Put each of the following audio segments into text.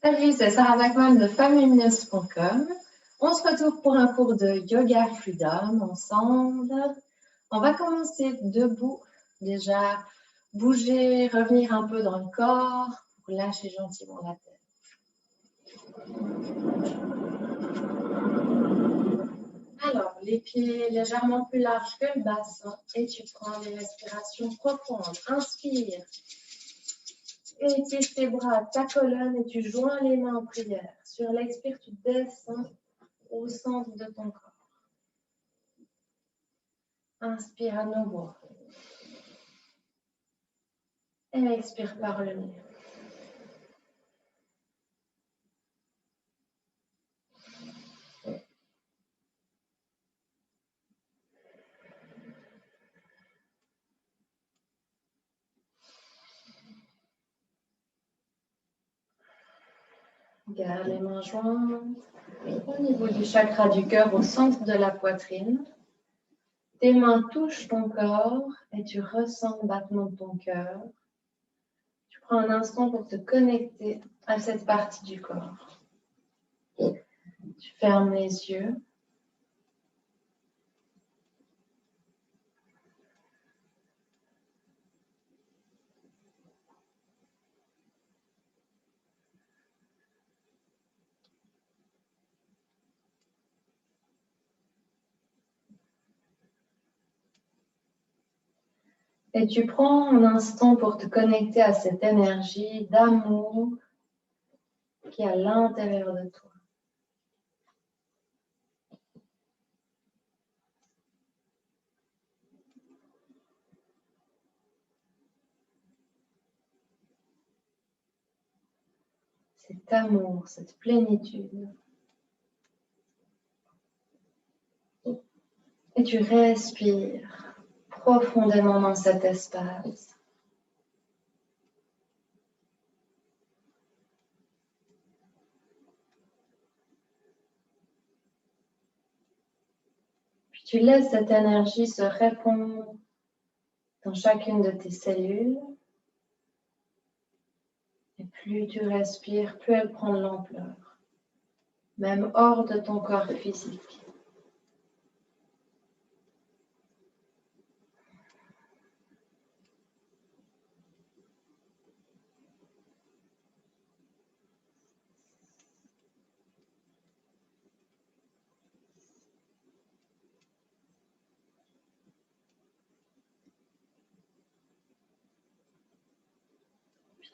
Salut, c'est Sarah Bachman de femmelumineuse.com. On se retrouve pour un cours de Yoga Freedom ensemble. On va commencer debout, déjà bouger, revenir un peu dans le corps pour lâcher gentiment la tête. Alors, les pieds légèrement plus larges que le bassin et tu prends des respirations profondes. Inspire. Étire tes bras, ta colonne et tu joins les mains en prière. Sur l'expire, tu descends au centre de ton corps. Inspire à nouveau. Et expire par le nez. Garde les mains jointes au niveau du chakra du cœur, au centre de la poitrine. Tes mains touchent ton corps et tu ressens le battement de ton cœur. Tu prends un instant pour te connecter à cette partie du corps. Tu fermes les yeux. Et tu prends un instant pour te connecter à cette énergie d'amour qui est à l'intérieur de toi. Cet amour, cette plénitude. Et tu respires profondément dans cet espace. Puis tu laisses cette énergie se répandre dans chacune de tes cellules. Et plus tu respires, plus elle prend de l'ampleur, même hors de ton corps physique.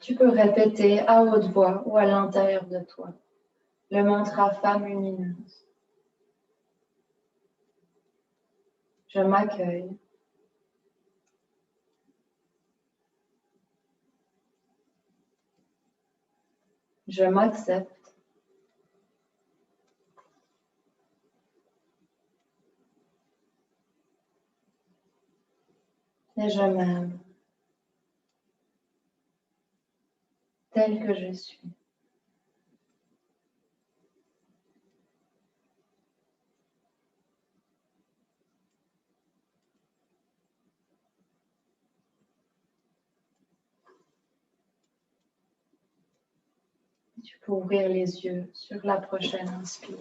Tu peux répéter à haute voix ou à l'intérieur de toi le mantra femme lumineuse. Je m'accueille. Je m'accepte. Et je m'aime tel que je suis. Tu peux ouvrir les yeux sur la prochaine inspire.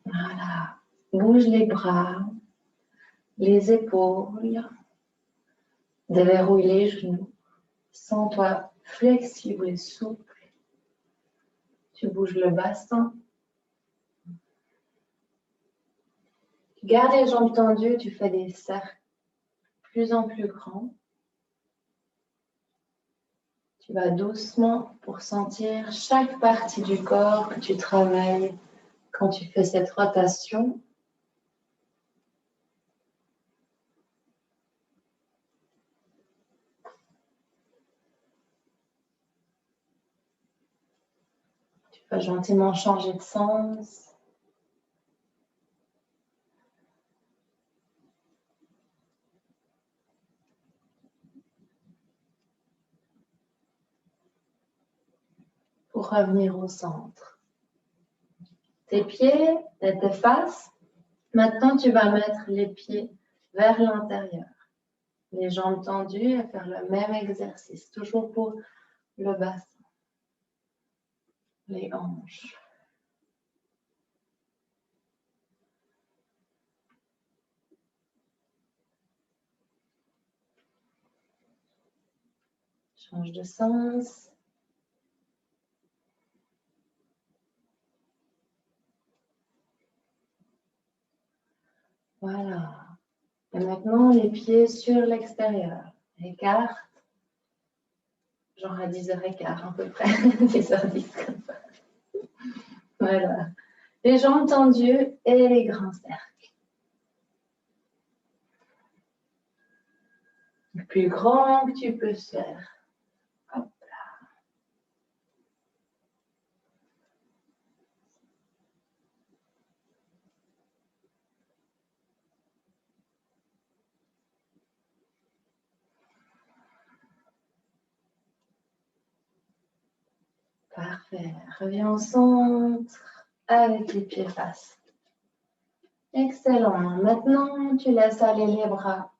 Voilà. Bouge les bras, les épaules, déverrouille les genoux. Sens-toi flexible et souple. Tu bouges le bassin. Tu gardes les jambes tendues, tu fais des cercles de plus en plus grands. Tu vas doucement pour sentir chaque partie du corps que tu travailles quand tu fais cette rotation. Tu vas gentiment changer de sens. Pour revenir au centre. Tes pieds et tes faces. Maintenant, tu vas mettre les pieds vers l'intérieur. Les jambes tendues et faire le même exercice, toujours pour le bassin, les hanches. Change de sens. Voilà. Et maintenant, les pieds sur l'extérieur. Écarte. Genre à 10h15 à peu près. 10h10 comme ça. Voilà. Les jambes tendues et les grands cercles. Le plus grand que tu peux faire. Hop là. Parfait. Reviens au centre avec les pieds face. Excellent. Maintenant, tu laisses aller les bras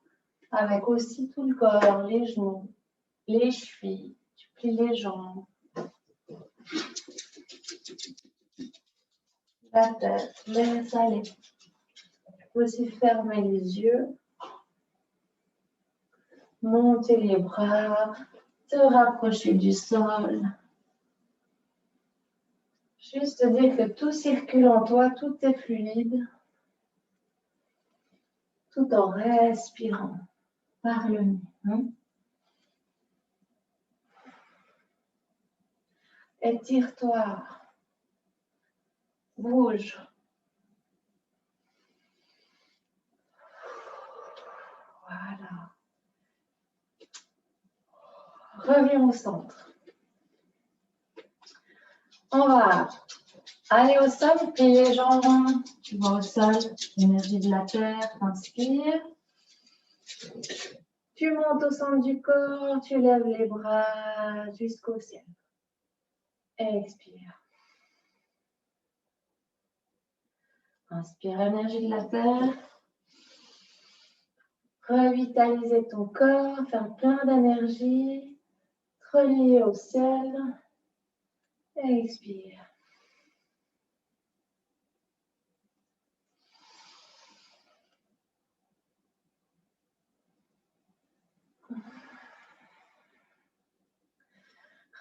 avec aussi tout le corps, les genoux, les chevilles. Tu plies les jambes. La tête, laisse aller. Tu peux aussi fermer les yeux. Monter les bras, te rapprocher du sol. Juste dire que tout circule en toi, tout est fluide, tout en respirant par le nez. Hein? Étire-toi, bouge. Voilà. Reviens au centre. On va aller au sol, plier les jambes. Tu vas au sol, l'énergie de la terre, inspire. Tu montes au centre du corps, tu lèves les bras jusqu'au ciel. Expire. Inspire l'énergie de la terre. Revitaliser ton corps, faire plein d'énergie. Te relier au ciel. Expire.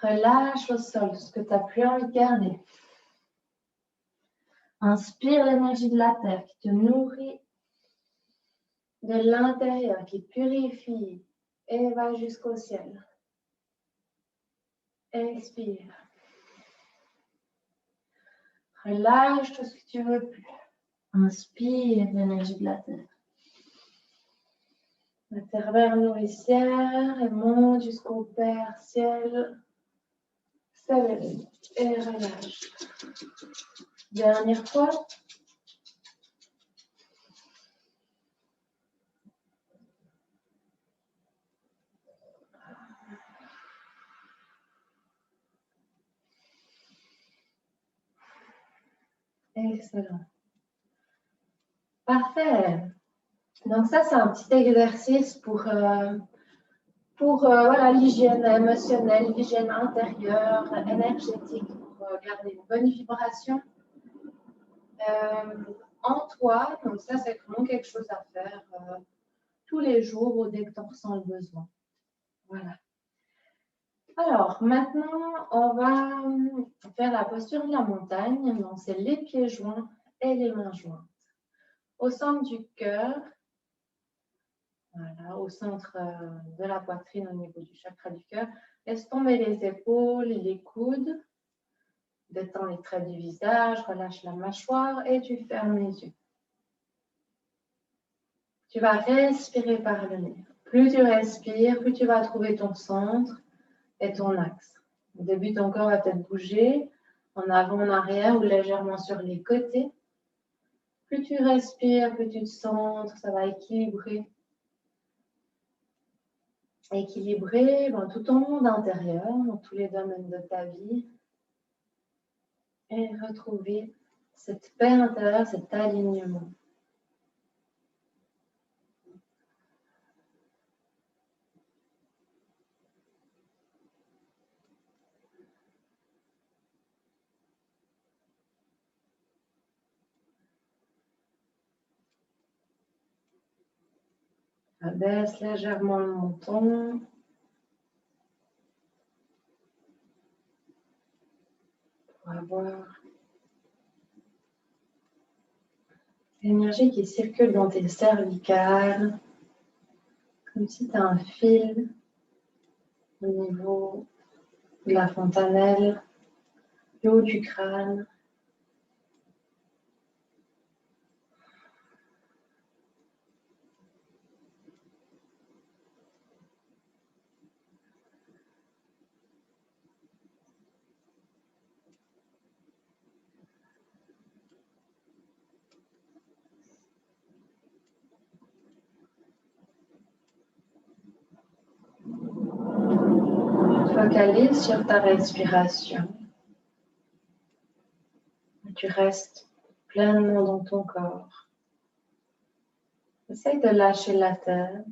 Relâche au sol ce que tu n'as plus envie de garder. Inspire l'énergie de la terre qui te nourrit de l'intérieur, qui purifie et va jusqu'au ciel. Expire. Relâche tout ce que tu veux plus. Inspire l'énergie de la terre. La terre vers nourricière et monte jusqu'au Père ciel. S'élève et relâche. Dernière fois. Excellent. Parfait. Donc ça, c'est un petit exercice pour voilà, l'hygiène émotionnelle, l'hygiène intérieure, énergétique, pour garder une bonne vibration en toi. Donc ça, c'est vraiment quelque chose à faire tous les jours ou dès que tu en ressens le besoin. Voilà. Alors, maintenant, on va faire la posture de la montagne. Donc, c'est les pieds joints et les mains jointes. Au centre du cœur, voilà, au centre de la poitrine, au niveau du chakra du cœur. Laisse tomber les épaules, les coudes. Détends les traits du visage, relâche la mâchoire et tu fermes les yeux. Tu vas respirer par le nez. Plus tu respires, plus tu vas trouver ton centre et ton axe. Au début, ton corps va peut-être bouger en avant, en arrière ou légèrement sur les côtés. Plus tu respires, plus tu te centres, ça va équilibrer. Équilibrer tout ton monde intérieur, dans tous les domaines de ta vie. Et retrouver cette paix intérieure, cet alignement. Abaisse légèrement le menton. Pour avoir l'énergie qui circule dans tes cervicales. Comme si tu as un fil au niveau de la fontanelle, du haut du crâne. Focalise sur ta respiration. Tu restes pleinement dans ton corps. Essaye de lâcher la tête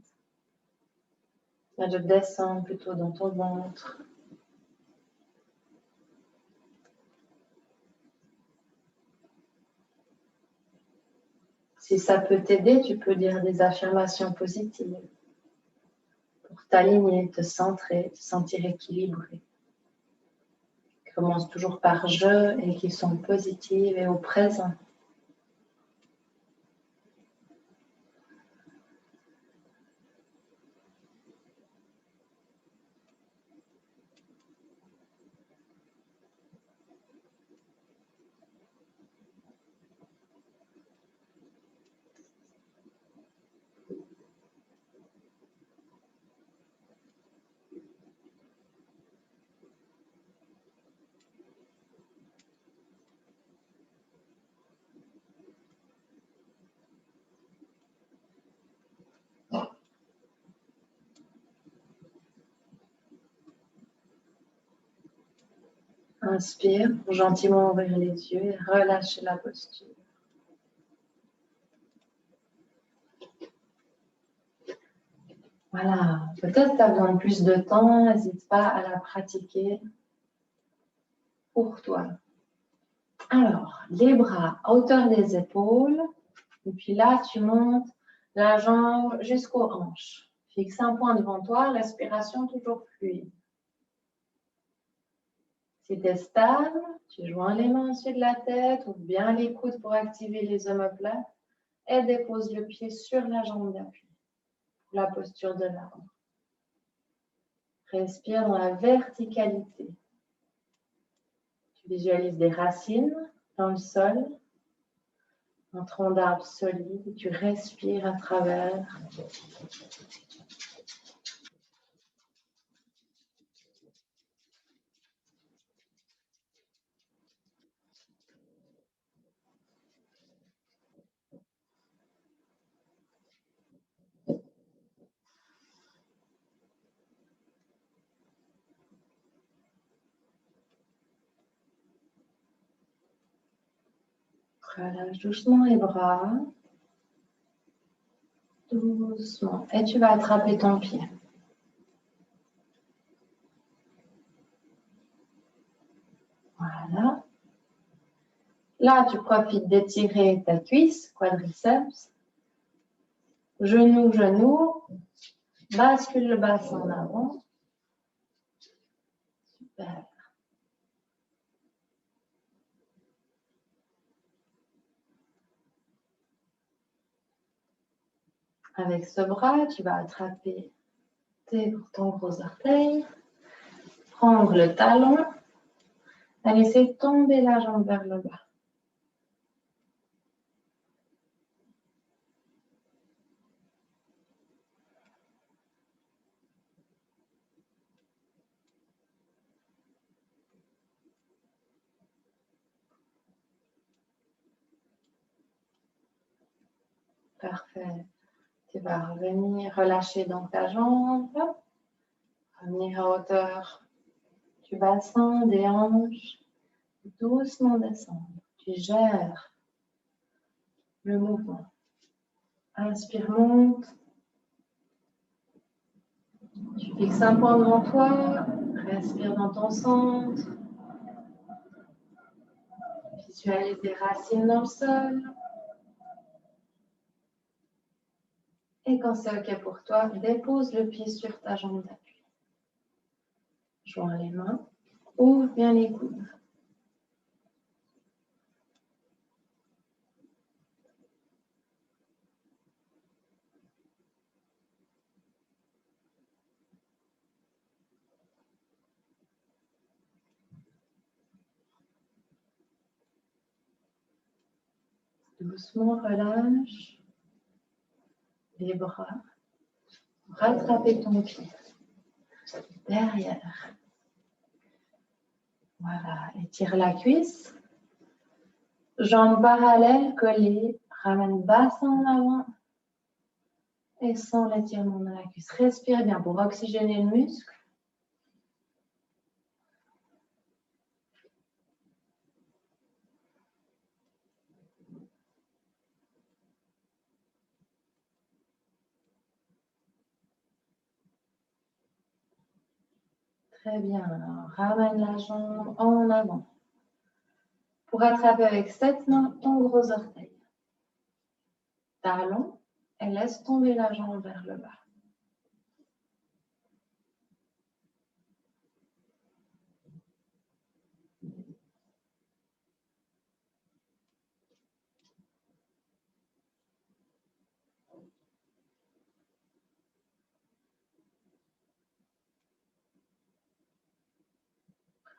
et de descendre plutôt dans ton ventre. Si ça peut t'aider, tu peux dire des affirmations positives pour t'aligner, te centrer, te sentir équilibré. Commence toujours par je et qui sont positives et au présent. Inspire pour gentiment ouvrir les yeux et relâcher la posture. Voilà, peut-être que tu as besoin de plus de temps, n'hésite pas à la pratiquer pour toi. Alors, les bras à hauteur des épaules, et puis là, tu montes la jambe jusqu'aux hanches. Fixe un point devant toi, respiration toujours fluide. Si tu es stable, tu joins les mains au-dessus de la tête, ouvre bien les coudes pour activer les omoplates et dépose le pied sur la jambe d'appui pour la posture de l'arbre. Respire dans la verticalité. Tu visualises des racines dans le sol, un tronc d'arbre solide et tu respires à travers. Relâche doucement les bras. Doucement. Et tu vas attraper ton pied. Voilà. Là, tu profites d'étirer ta cuisse, quadriceps. Genou, genou. Bascule le bassin en avant. Super. Avec ce bras, tu vas attraper ton gros orteil, prendre le talon et laisser tomber la jambe vers le bas. Parfait. Tu vas revenir relâcher dans ta jambe, revenir à hauteur du bassin, des hanches, doucement descendre. Tu gères le mouvement. Inspire, monte. Tu fixes un point devant toi, respire dans ton centre. Visualise des racines dans le sol. Et quand c'est OK pour toi, dépose le pied sur ta jambe d'appui. Joins les mains, ouvre bien les coudes. Doucement, relâche les bras. Rattrapez ton pied. Derrière. Voilà, étire la cuisse. Jambes parallèles, collées. Ramène bassin en avant. Et sans l'étirement de la cuisse. Respire bien pour oxygéner le muscle. Très bien. Alors, ramène la jambe en avant. Pour attraper avec cette main ton gros orteil. Talon et laisse tomber la jambe vers le bas.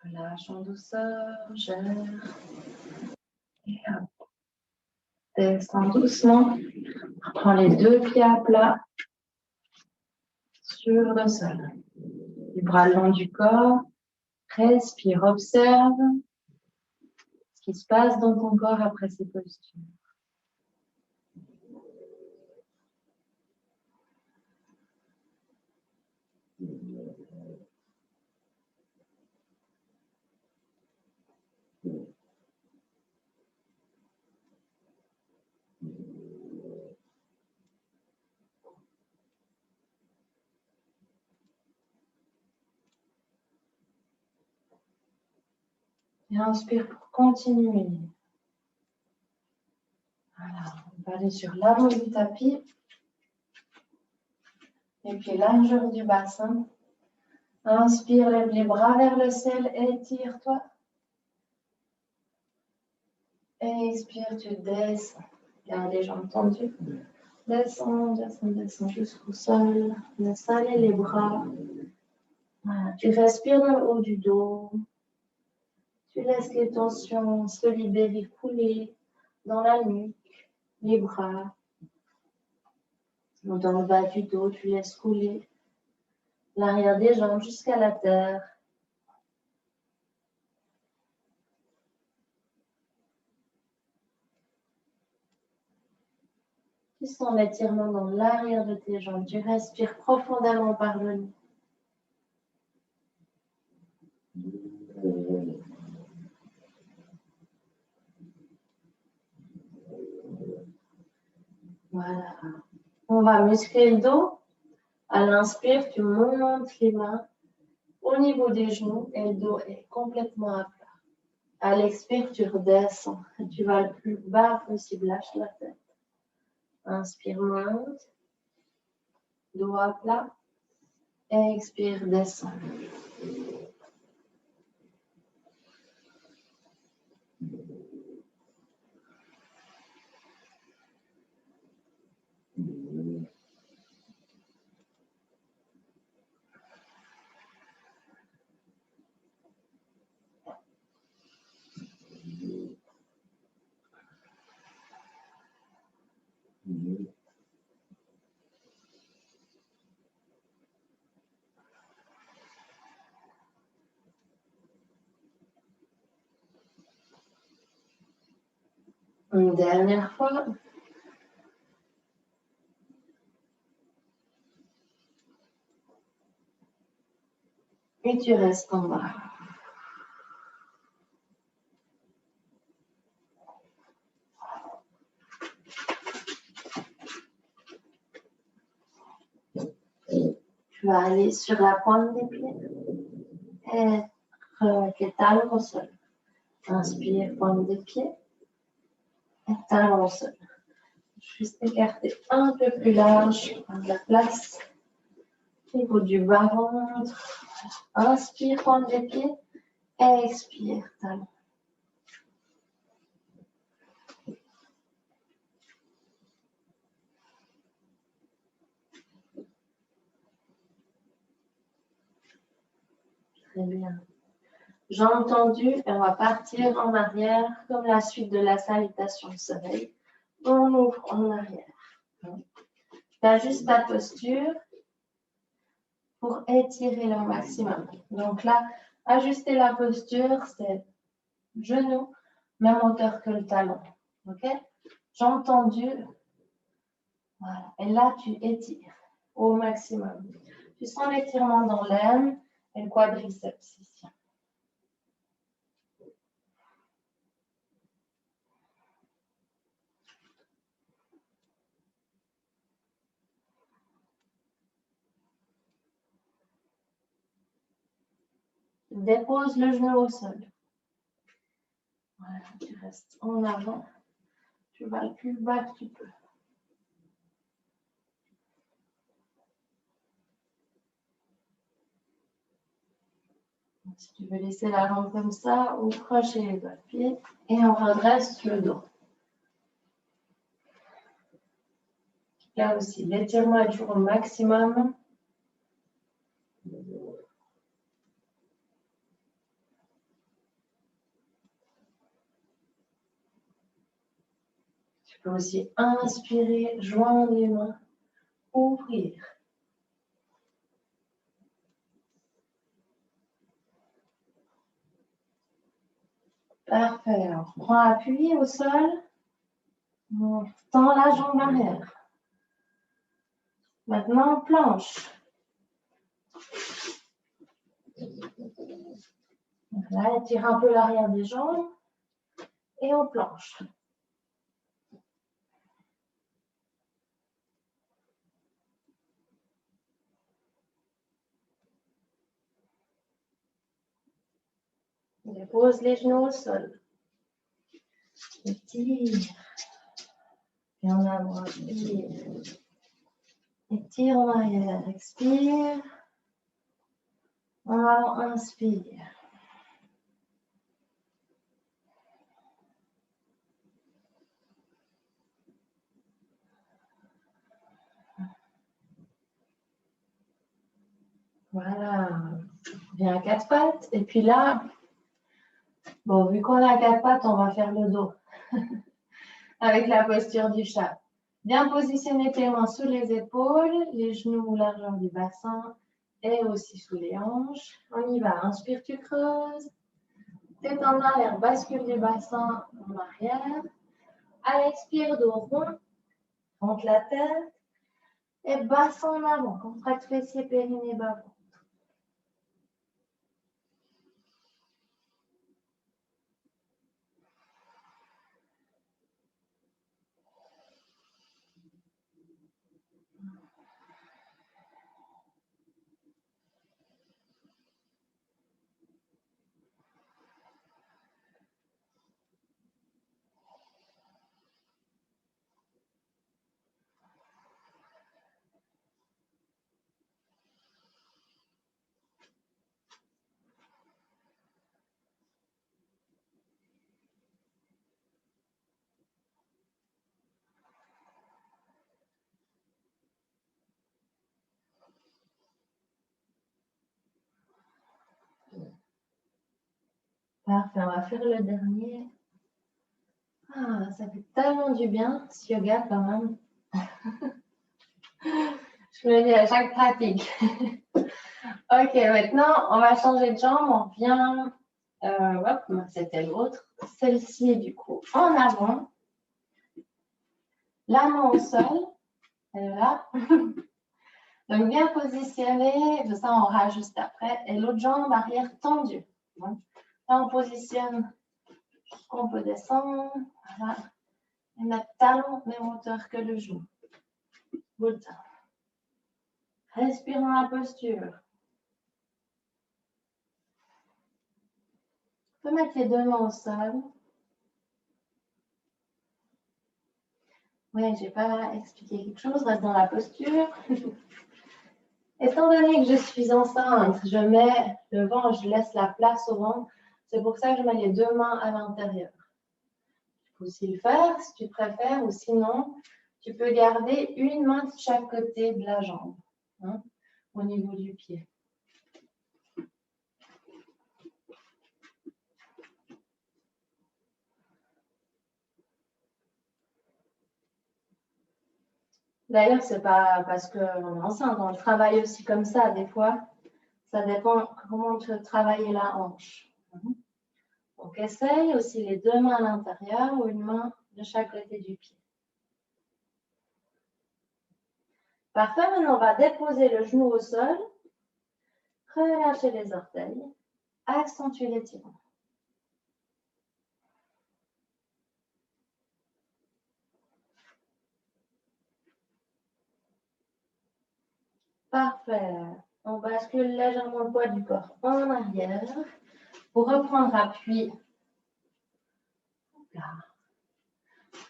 Relâche en douceur, gère. Et hop. Descends doucement. Prends les deux pieds à plat sur le sol. Les bras le long du corps. Respire, observe ce qui se passe dans ton corps après ces postures. Et inspire pour continuer. Voilà, on va aller sur l'avant du tapis. Et puis largeur du bassin. Inspire, lève les bras vers le ciel, étire-toi. Expire, tu descends. Garde les jambes tendues. Descends, descends, descends jusqu'au sol. Laisse aller les bras. Voilà. Tu respires dans le haut du dos. Tu laisses les tensions se libérer, couler dans la nuque, les bras. Dans le bas du dos, tu laisses couler l'arrière des jambes jusqu'à la terre. Tu sens l'étirement dans l'arrière de tes jambes. Tu respires profondément par le nez. Voilà. On va muscler le dos. À l'inspire, tu montes les mains au niveau des genoux et le dos est complètement à plat. À l'expire, tu redescends. Tu vas le plus bas possible. Lâche la tête. Inspire, monte. Dos à plat. Expire, descends. Une dernière fois. Et tu restes en bas. Tu vas aller sur la pointe des pieds et remettre les talons au sol. Inspire, pointe des pieds et talons au sol. Juste écarter un peu plus large, prendre de la place au niveau du bas-ventre. Inspire, pointe des pieds. Expire, talon. Très bien. Jambes tendues, et on va partir en arrière comme la suite de la salutation au soleil. On ouvre en arrière. Tu ajustes ta posture pour étirer le maximum. Donc là, ajuster la posture, c'est genou, même hauteur que le talon. Ok? Jambes tendues. Voilà. Et là, tu étires au maximum. Tu sens l'étirement dans l'aine et le quadriceps ici. Dépose le genou au sol. Voilà, tu restes en avant. Tu vas le plus bas que tu peux. Si tu veux laisser la jambe comme ça, ou crochet les doigts de pied et on redresse le dos. Là aussi, l'étirement est toujours au maximum. Tu peux aussi inspirer, joindre les mains, ouvrir. Parfait. Alors, prends appui au sol. On tend la jambe arrière. Maintenant, planche. Là, étire un peu l'arrière des jambes et on planche. Dépose les genoux au sol. Étire. Et en avant, expire. Étire en arrière, expire. En avant, inspire. Voilà. Viens à quatre pattes. Et puis là, bon, vu qu'on a quatre pattes, on va faire le dos. Avec la posture du chat. Bien positionner tes mains sous les épaules, les genoux largeur du bassin et aussi sous les hanches. On y va. Inspire, tu creuses. Tête en arrière, bascule du bassin en arrière. À l'expire, dos rond. Monte la tête. Et bassin en avant. Contracte fessier, périnée, bas. Parfait, on va faire le dernier. Ah, ça fait tellement du bien, ce yoga quand même. Je me le dis à chaque pratique. Ok, maintenant, on va changer de jambe. On vient, hop, c'était l'autre. Celle-ci, du coup, en avant. La main au sol. Elle est là. Donc, bien positionné. De ça, on rajuste après. Et l'autre jambe arrière tendue. Là, on positionne jusqu'on peut descendre. Voilà. Et notre talon même hauteur que le genou. Good. Respire dans la posture. On peut mettre les deux mains au sol. Oui, je n'ai pas expliqué quelque chose. Reste dans la posture. Étant donné que je suis enceinte, je mets le ventre, je laisse la place au ventre. C'est pour ça que je mets les deux mains à l'intérieur. Tu peux aussi le faire si tu préfères, ou sinon, tu peux garder une main de chaque côté de la jambe, hein, au niveau du pied. D'ailleurs, c'est pas parce qu'on est enceinte, on travaille aussi comme ça des fois. Ça dépend comment tu travailles la hanche. Donc, essaye aussi les deux mains à l'intérieur ou une main de chaque côté du pied. Parfait, maintenant on va déposer le genou au sol, relâcher les orteils, accentuer l'étirement. Parfait. On bascule légèrement le poids du corps en arrière pour reprendre appui là,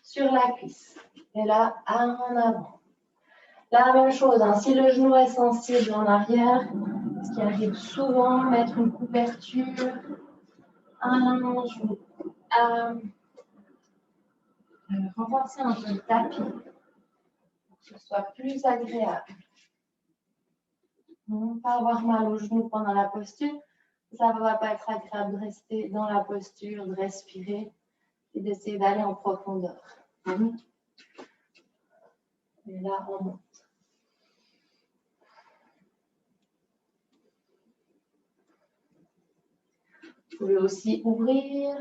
sur la cuisse. Et là, en avant. La même chose, hein, si le genou est sensible en arrière, ce qui arrive souvent, mettre une couverture, un genou, renforcer un peu le tapis pour que ce soit plus agréable. Ne pas avoir mal au genou pendant la posture, ça ne va pas être agréable de rester dans la posture, de respirer et d'essayer d'aller en profondeur. Et là, on monte. Vous pouvez aussi ouvrir.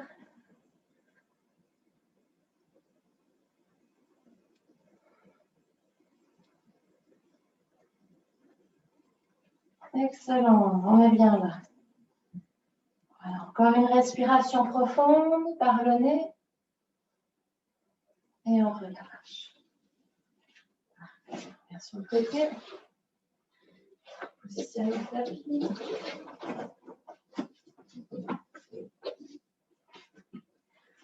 Excellent, on est bien là. Voilà, encore une respiration profonde par le nez. Et on relâche. Bien sur le côté. Positionne le tapis.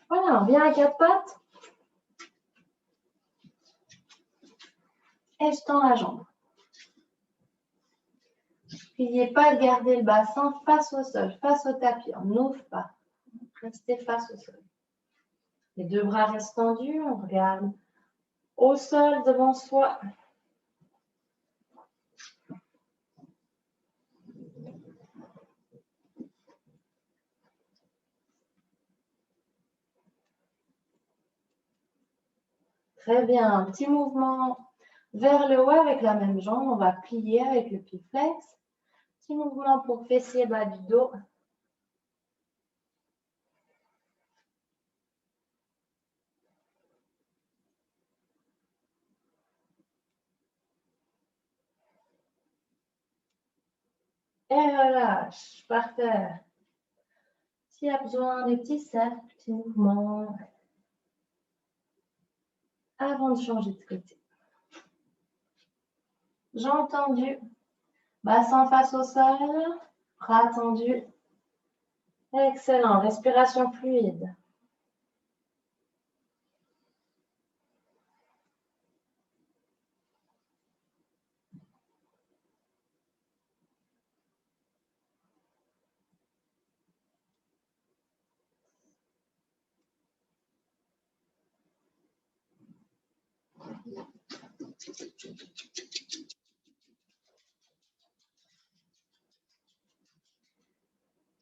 Voilà, on vient à quatre pattes. Et je tends la jambe. N'oubliez pas de garder le bassin face au sol, face au tapis. On n'ouvre pas. Restez face au sol. Les deux bras restent tendus. On regarde au sol devant soi. Très bien. Un petit mouvement vers le haut avec la même jambe. On va plier avec le pied flex. Petit mouvement pour fessier bas du dos. Et relâche. Parfait. S'il y a besoin des petits cercles, petits mouvements, avant de changer de côté. Jambes tendues, bassin face au sol, bras tendus. Excellent, respiration fluide.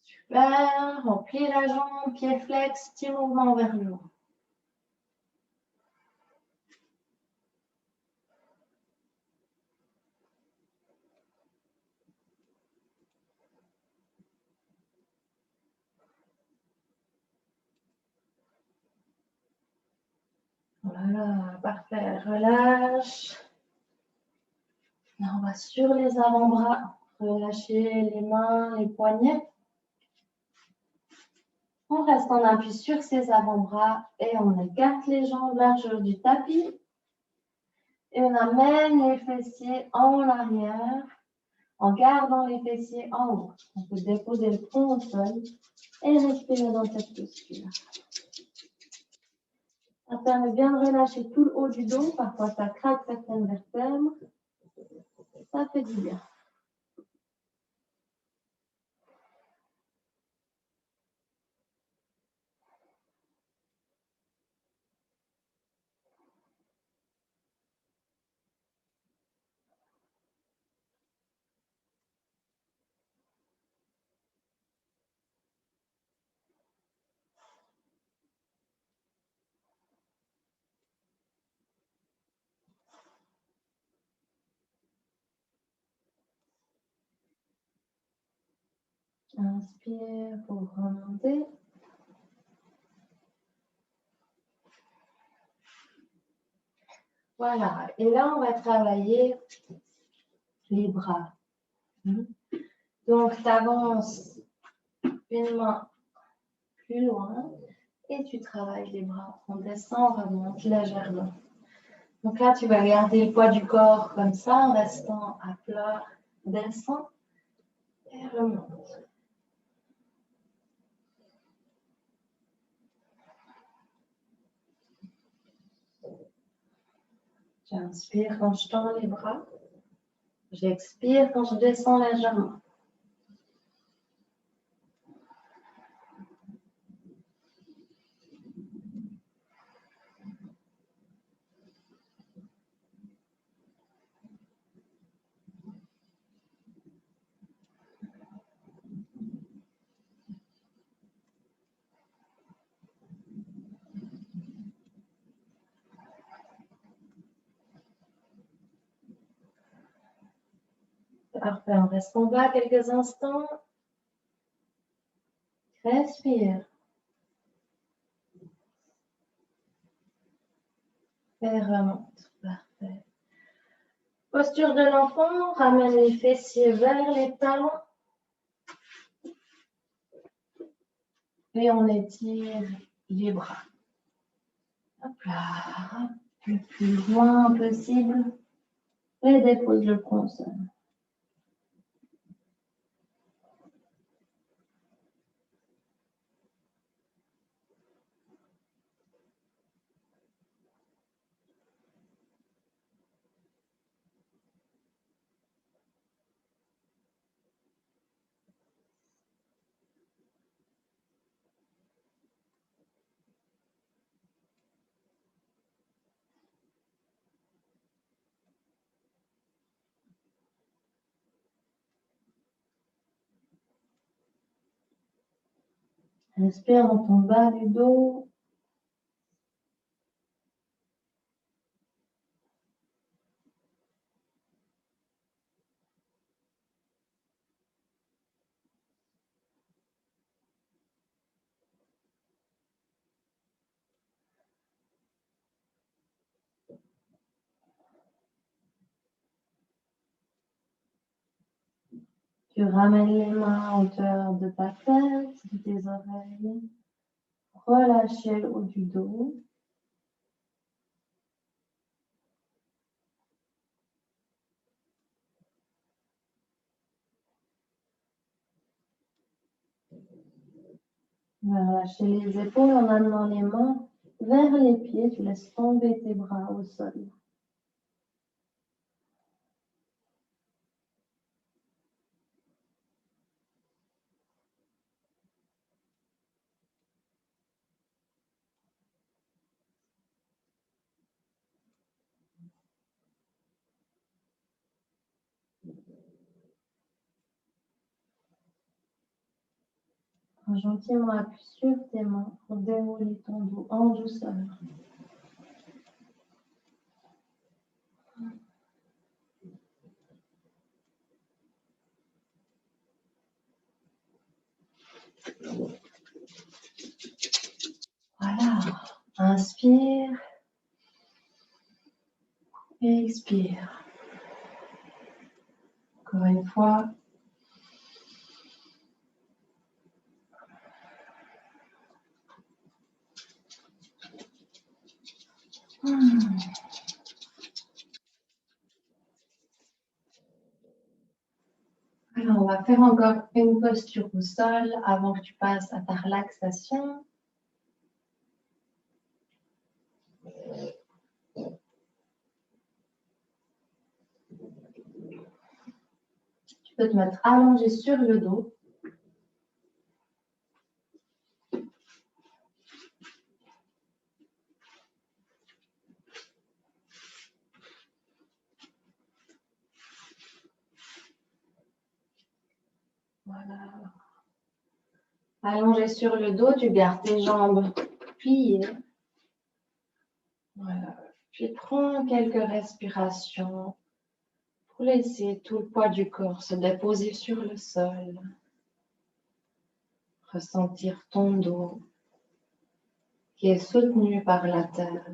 Super, on plie la jambe, pied flex, petit mouvement vers le haut. Voilà, parfait, relâche. Là, on va sur les avant-bras, relâcher les mains, les poignets. On reste en appui sur ses avant-bras et on écarte les jambes largeur du tapis. Et on amène les fessiers en arrière en gardant les fessiers en haut. On peut déposer le front au sol et respirer dans cette posture. Ça permet bien de relâcher tout le haut du dos. Parfois, ça craque certaines vertèbres. Ça fait du bien. Inspire pour remonter. Voilà. Et là, on va travailler les bras. Donc, tu avances une main plus loin et tu travailles les bras. On descend, on remonte légèrement. Donc là, tu vas garder le poids du corps comme ça, en restant à plat. Descend et remonte. J'inspire quand je tends les bras. J'expire quand je descends légèrement. Parfait, on reste en bas quelques instants. Respire. Et remonte. Parfait. Posture de l'enfant, ramène les fessiers vers les talons. Et on étire les bras. Hop là, le plus loin possible. Et dépose le front au sol. Inspire dans ton bas du dos. Tu ramènes les mains à hauteur de ta tête, de tes oreilles. Relâchez le haut du dos. Relâchez les épaules en amenant les mains vers les pieds. Tu laisses tomber tes bras au sol. Gentiment appuie sur tes mains pour dérouler ton dos en douceur. Voilà. Inspire. Et expire. Encore une fois. Alors, on va faire encore une posture au sol avant que tu passes à ta relaxation. peux te mettre allongé sur le dos. Voilà. Allongé sur le dos, tu gardes tes jambes pliées. Voilà. Puis prends quelques respirations pour laisser tout le poids du corps se déposer sur le sol. Ressentir ton dos qui est soutenu par la terre.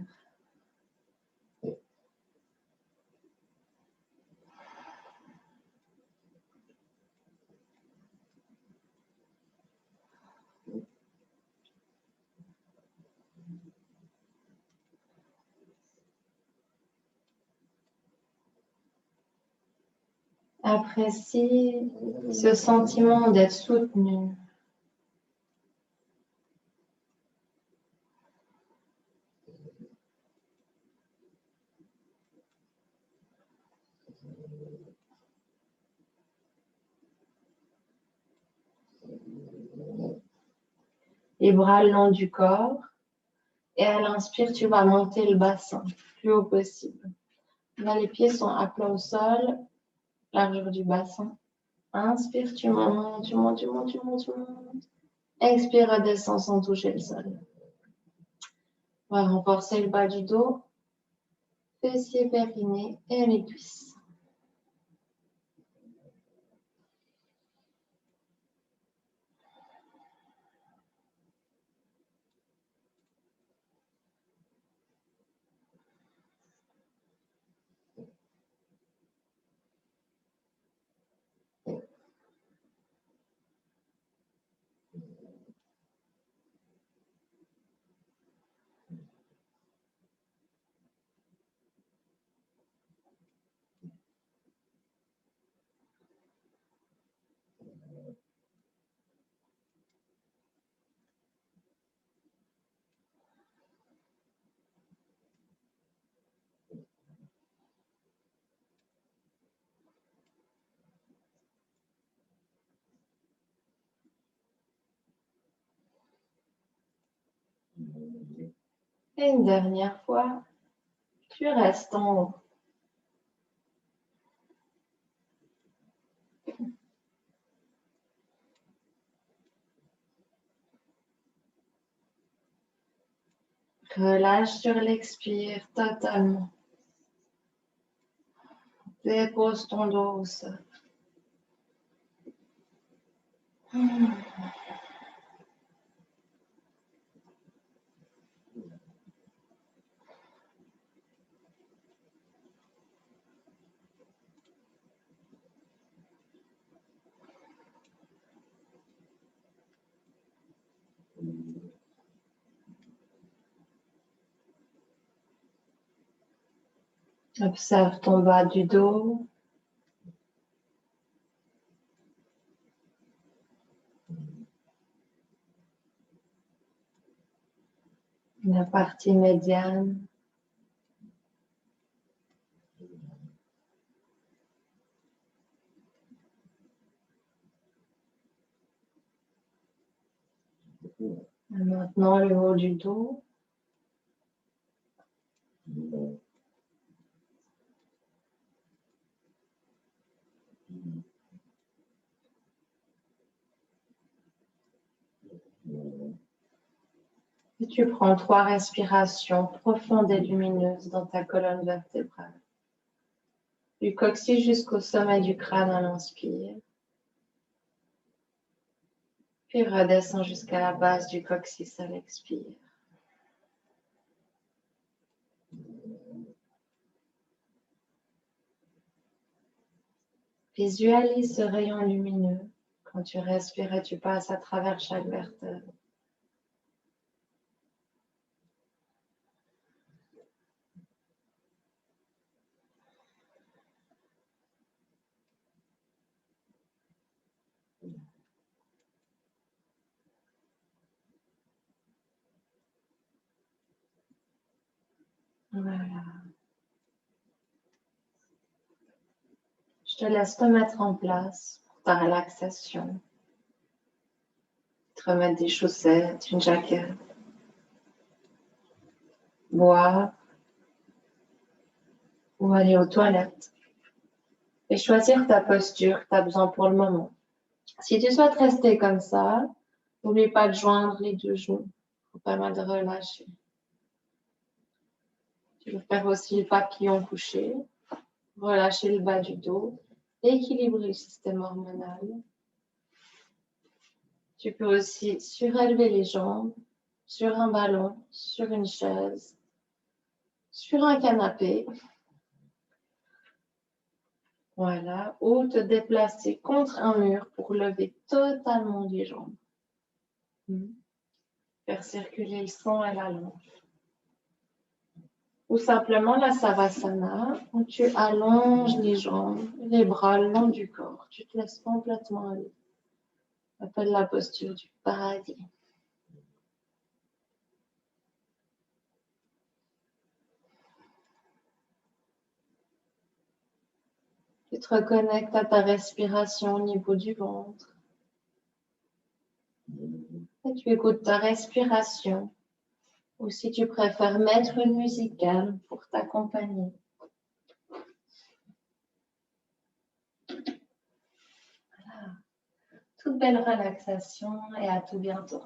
Apprécie ce sentiment d'être soutenu. Les bras le long du corps. Et à l'inspire, tu vas monter le bassin le plus haut possible. Là, les pieds sont à plat au sol, largeur du bassin. Inspire, tu montes, tu montes, tu montes, tu montes, tu montes. Expire, redescends sans toucher le sol. On va renforcer le bas du dos, fessiers, périnée et les cuisses. Et une dernière fois, tu restes en haut. Relâche sur l'expire totalement. Dépose ton dos au sol. Observe ton bas du dos. La partie médiane. Et maintenant, le haut du dos. Et tu prends 3 respirations profondes et lumineuses dans ta colonne vertébrale. Du coccyx jusqu'au sommet du crâne à l'inspire. Puis redescends jusqu'à la base du coccyx à l'expire. Visualise ce rayon lumineux. Quand tu respires et tu passes à travers chaque vertèbre. Voilà. Je te laisse te mettre en place pour ta relaxation. Te remettre des chaussettes, une jaquette. Boire ou aller aux toilettes. Et choisir ta posture que tu as besoin pour le moment. Si tu souhaites rester comme ça, n'oublie pas de joindre les deux genoux pour permettre de relâcher. Tu peux faire aussi le papillon couché, relâcher le bas du dos, équilibrer le système hormonal. Tu peux aussi surélever les jambes sur un ballon, sur une chaise, sur un canapé. Voilà, ou te déplacer contre un mur pour lever totalement les jambes. Faire circuler le sang et la langue. Ou simplement la savasana, où tu allonges les jambes, les bras le long du corps. Tu te laisses complètement aller. On appelle la posture du paradis. Tu te reconnectes à ta respiration au niveau du ventre. Et tu écoutes ta respiration. Ou si tu préfères mettre une musique calme pour t'accompagner. Voilà. Toute belle relaxation et à tout bientôt.